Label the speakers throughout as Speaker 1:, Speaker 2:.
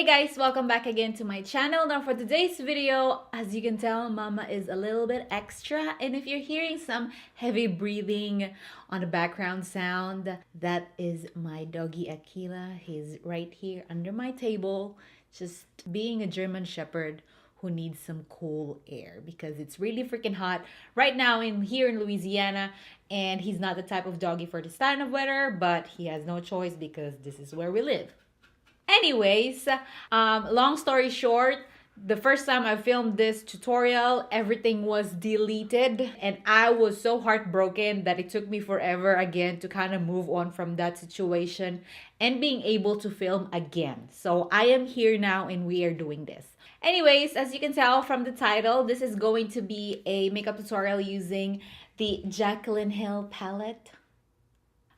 Speaker 1: Hey guys, welcome back again to my channel. Now for today's video, as you can tell, mama is a little bit extra, and if you're hearing some heavy breathing on the background sound, that is my doggy Aquila. He's right here under my table, just being a German Shepherd who needs some cool air because it's really freaking hot right now here in Louisiana, and he's not the type of doggy for this kind of weather, but he has no choice because this is where we live. Anyways, long story short, the first time I filmed this tutorial, everything was deleted and I was so heartbroken that it took me forever again to kind of move on from that situation and being able to film again. So I am here now and we are doing this. Anyways, as you can tell from the title, this is going to be a makeup tutorial using the Jaclyn Hill palette.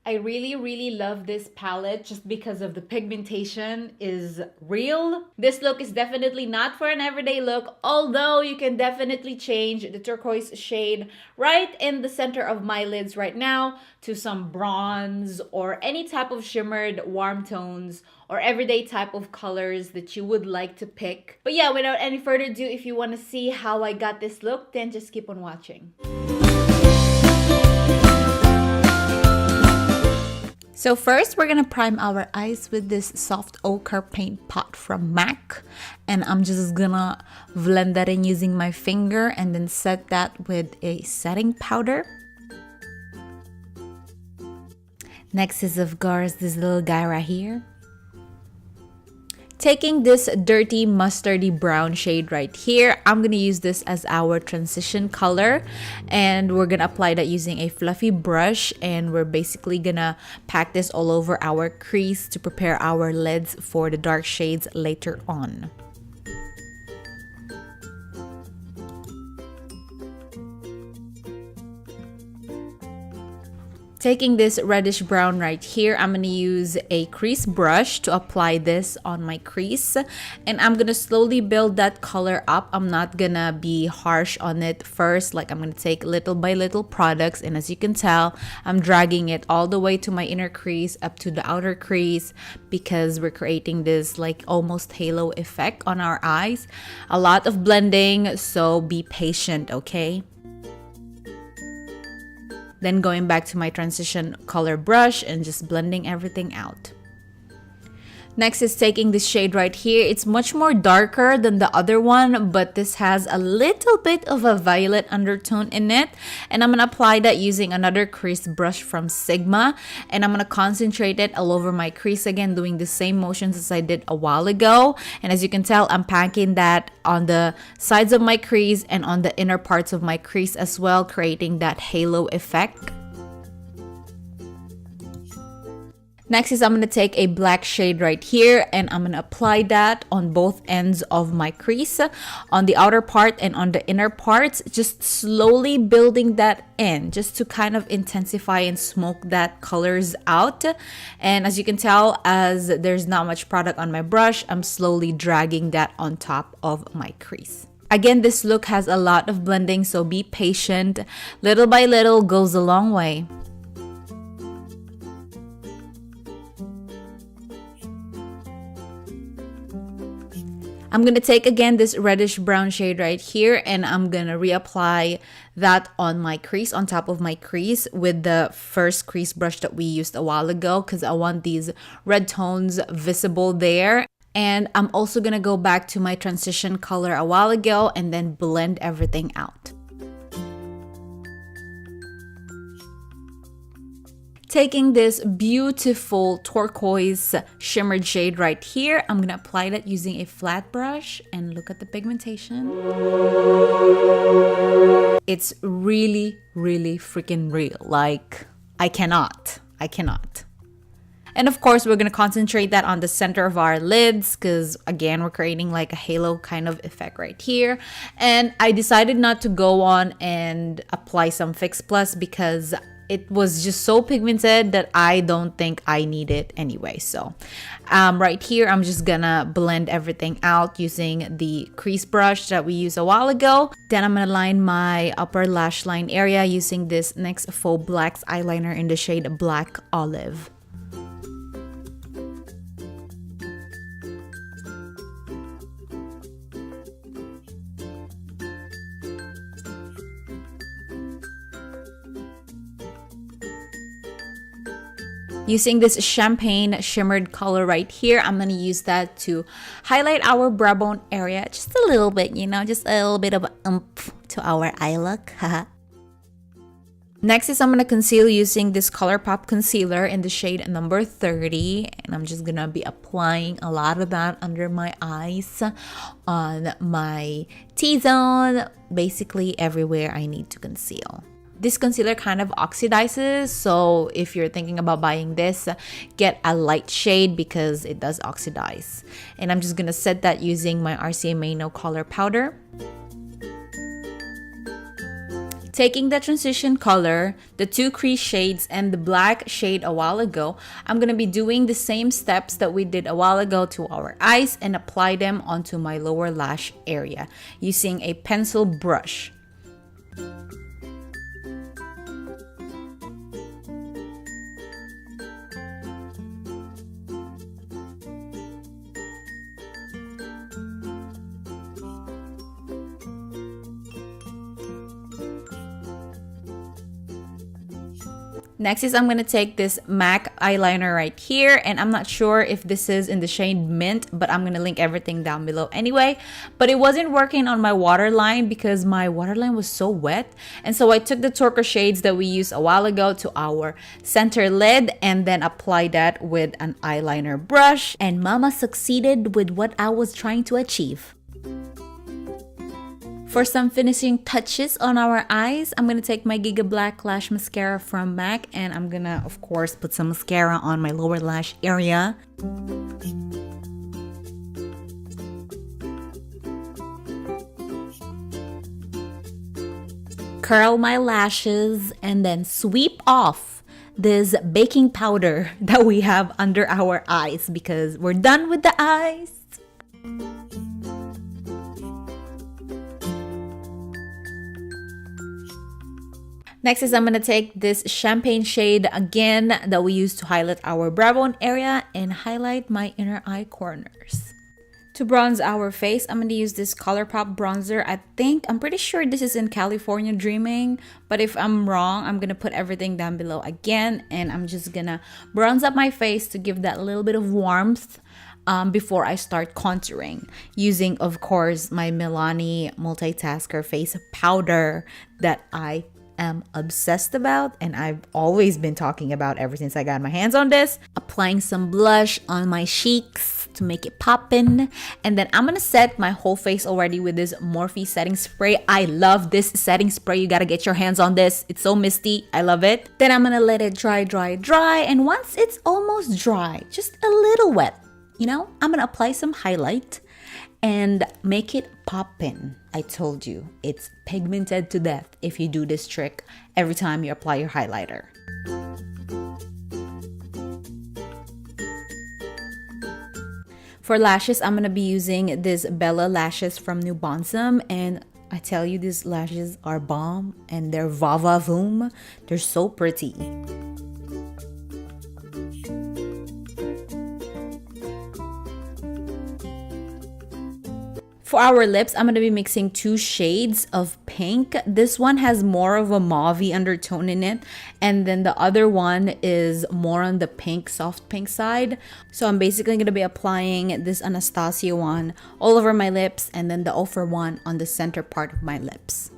Speaker 1: I really love this palette just because of the pigmentation is real. This look is definitely not for an everyday look, although you can definitely change the turquoise shade right in the center of my lids right now to some bronze or any type of shimmered warm tones or everyday type of colors that you would like to pick. But yeah, without any further ado, if you want to see how I got this look, then just keep on watching. So first, we're gonna prime our eyes with this soft ochre paint pot from MAC, and I'm just gonna blend that in using my finger and then set that with a setting powder. Next is, of course, this little guy right here. Taking this dirty mustardy brown shade right here, I'm going to use this as our transition color, and we're going to apply that using a fluffy brush, and we're basically going to pack this all over our crease to prepare our lids for the dark shades later on. Taking this reddish brown right here, I'm going to use a crease brush to apply this on my crease. And I'm going to slowly build that color up. I'm not going to be harsh on it first. Like, I'm going to take little by little products. And as you can tell, I'm dragging it all the way to my inner crease up to the outer crease because we're creating this like almost halo effect on our eyes. A lot of blending, so be patient, okay? Then going back to my transition color brush and just blending everything out. Next is taking this shade right here. It's much more darker than the other one, but this has a little bit of a violet undertone in it. And I'm going to apply that using another crease brush from Sigma. And I'm going to concentrate it all over my crease again, doing the same motions as I did a while ago. And as you can tell, I'm packing that on the sides of my crease and on the inner parts of my crease as well, creating that halo effect. Next is I'm going to take a black shade right here and I'm going to apply that on both ends of my crease, on the outer part and on the inner parts, just slowly building that in just to kind of intensify and smoke that colors out. And as you can tell, as there's not much product on my brush, I'm slowly dragging that on top of my crease. Again, this look has a lot of blending, so be patient. Little by little goes a long way. I'm going to take again this reddish brown shade right here and I'm going to reapply that on my crease, on top of my crease with the first crease brush that we used a while ago because I want these red tones visible there. And I'm also going to go back to my transition color a while ago and then blend everything out. Taking this beautiful turquoise shimmered shade right here, I'm gonna apply that using a flat brush and look at the pigmentation. It's really freaking real. Like, I cannot. And of course, we're gonna concentrate that on the center of our lids because again, we're creating like a halo kind of effect right here. And I decided not to go on and apply some Fix Plus because it was just so pigmented that I don't think I need it anyway. So right here, I'm just gonna blend everything out using the crease brush that we used a while ago. Then I'm gonna line my upper lash line area using this NYX Faux Blacks eyeliner in the shade Black Olive. Using this champagne shimmered color right here, I'm going to use that to highlight our brow bone area just a little bit, you know, just a little bit of oomph to our eye look. Next is I'm going to conceal using this Colourpop concealer in the shade number 30. And I'm just going to be applying a lot of that under my eyes, on my T-zone, basically everywhere I need to conceal. This concealer kind of oxidizes, so if you're thinking about buying this, get a light shade because it does oxidize. And I'm just going to set that using my RCMA No Color Powder. Taking the transition color, the two crease shades, and the black shade a while ago, I'm going to be doing the same steps that we did a while ago to our eyes and apply them onto my lower lash area using a pencil brush. Next is I'm going to take this MAC eyeliner right here, and I'm not sure if this is in the shade Mint, but I'm going to link everything down below anyway. But it wasn't working on my waterline because my waterline was so wet, and so I took the Turquoise shades that we used a while ago to our center lid and then applied that with an eyeliner brush, and mama succeeded with what I was trying to achieve. For some finishing touches on our eyes, I'm going to take my Giga Black Lash Mascara from MAC, and I'm going to, of course, put some mascara on my lower lash area. Curl my lashes and then sweep off this baking powder that we have under our eyes because we're done with the eyes. Next is I'm going to take this champagne shade again that we used to highlight our brow bone area and highlight my inner eye corners. To bronze our face, I'm going to use this Colourpop bronzer. I'm pretty sure this is in California Dreaming, but if I'm wrong, I'm going to put everything down below again, and I'm just going to bronze up my face to give that little bit of warmth before I start contouring, using, of course, my Milani Multitasker face powder that I am obsessed about and I've always been talking about ever since I got my hands on this. Applying some blush on my cheeks to make it poppin', and then I'm gonna set my whole face already with this Morphe setting spray. I love this setting spray. You gotta get your hands on this. It's so misty. I love it. Then I'm gonna let it dry, and once it's almost dry, just a little wet, you know, I'm gonna apply some highlight and make it poppin'. I told you, it's pigmented to death if you do this trick every time you apply your highlighter. For lashes, I'm going to be using this Bella lashes from Nubounsom, and I tell you, these lashes are bomb and they're va-va-voom. They're so pretty. For our lips, I'm going to be mixing two shades of pink. This one has more of a mauve undertone in it, and then the other one is more on the pink, soft pink side. So I'm basically going to be applying this Anastasia one all over my lips, and then the Ofra one on the center part of my lips.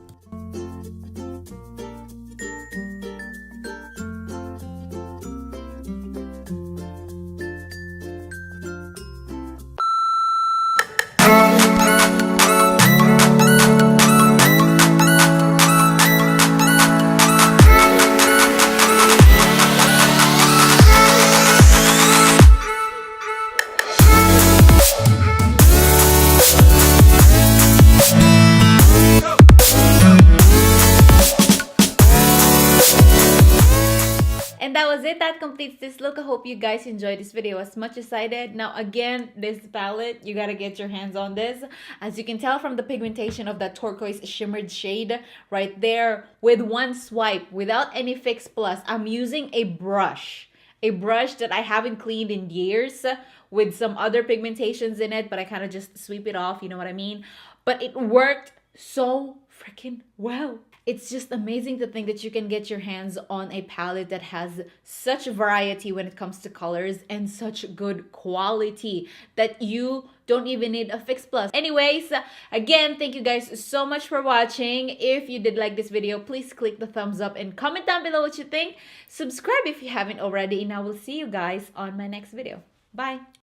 Speaker 1: That completes this look. I hope you guys enjoyed this video as much as I did. Now again, this palette, you gotta get your hands on this. As you can tell from the pigmentation of that turquoise shimmered shade right there, with one swipe without any Fix Plus, I'm using a brush that I haven't cleaned in years with some other pigmentations in it, but I kind of just sweep it off, you know what I mean? But it worked so freaking well. It's just amazing to think that you can get your hands on a palette that has such variety when it comes to colors and such good quality that you don't even need a Fix Plus. Anyways, again, thank you guys so much for watching. If you did like this video, please click the thumbs up and comment down below what you think. Subscribe if you haven't already, and I will see you guys on my next video. Bye!